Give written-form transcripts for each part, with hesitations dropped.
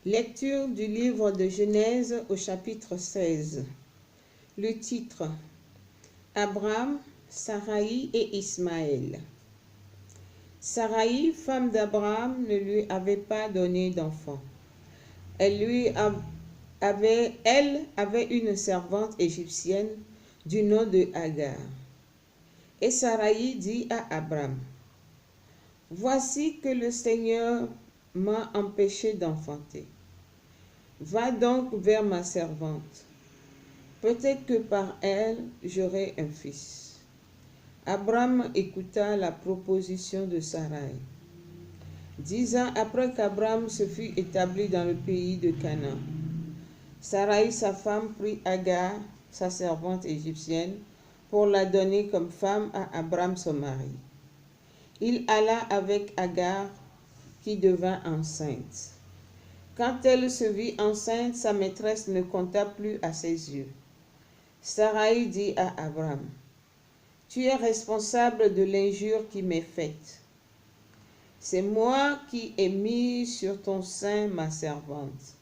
Lecture du livre de Genèse au chapitre 16. Le titre: Abraham, Saraï et Ismaël. Saraï, femme d'Abraham, ne lui avait pas donné d'enfant. Elle avait une servante égyptienne du nom de Agar. Et Saraï dit à Abraham: Voici que le Seigneur m'a empêché d'enfanter. Va donc vers ma servante. Peut-être que par elle, j'aurai un fils. Abraham écouta la proposition de Saraï. 10 ans après qu'Abraham se fut établi dans le pays de Canaan, Saraï, sa femme, prit Agar, sa servante égyptienne, pour la donner comme femme à Abraham son mari. Il alla avec Agar, qui devint enceinte. Quand elle se vit enceinte, sa maîtresse ne compta plus à ses yeux. Saraï dit à Abraham: Tu es responsable de l'injure qui m'est faite. C'est moi qui ai mis sur ton sein ma servante.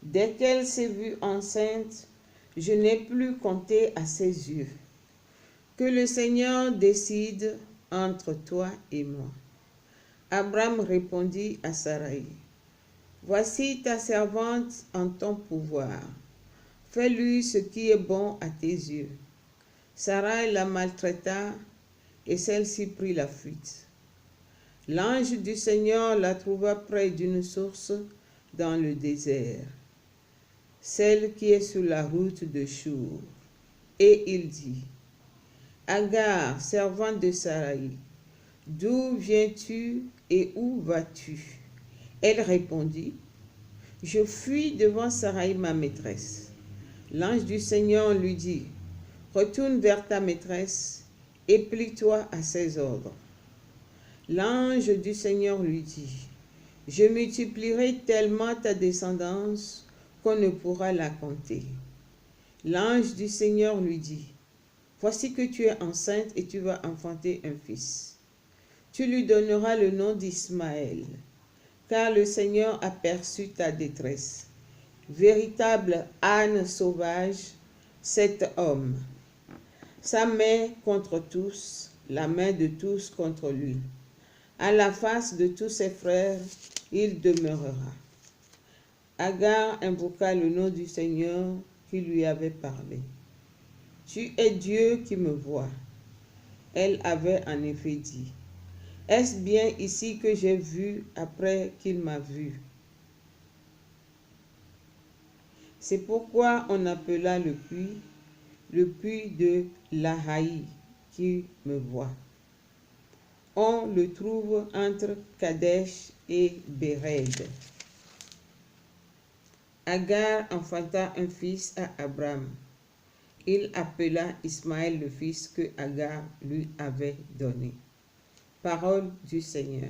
Dès qu'elle s'est vue enceinte, je n'ai plus compté à ses yeux. Que le Seigneur décide entre toi et moi. Abraham répondit à Saraï: Voici ta servante en ton pouvoir. Fais-lui ce qui est bon à tes yeux. Saraï la maltraita et celle-ci prit la fuite. L'ange du Seigneur la trouva près d'une source dans le désert, celle qui est sur la route de Chour. Et il dit: Agar, servante de Saraï, d'où viens-tu et où vas-tu? Elle répondit: Je fuis devant Saraï ma maîtresse. L'ange du Seigneur lui dit: Retourne vers ta maîtresse et plie-toi à ses ordres. L'ange du Seigneur lui dit: Je multiplierai tellement ta descendance qu'on ne pourra la compter. L'ange du Seigneur lui dit: Voici que tu es enceinte et tu vas enfanter un fils. Tu lui donneras le nom d'Ismaël, car le Seigneur aperçut ta détresse. Véritable âne sauvage, cet homme. Sa main contre tous, la main de tous contre lui. À la face de tous ses frères, il demeurera. Agar invoqua le nom du Seigneur qui lui avait parlé. Tu es Dieu qui me voit. Elle avait en effet dit: Est-ce bien ici que j'ai vu après qu'il m'a vu? C'est pourquoi on appela le puits de Lahaï qui me voit. On le trouve entre Kadesh et Béred. Agar enfanta un fils à Abraham. Il appela Ismaël le fils que Agar lui avait donné. Parole du Seigneur.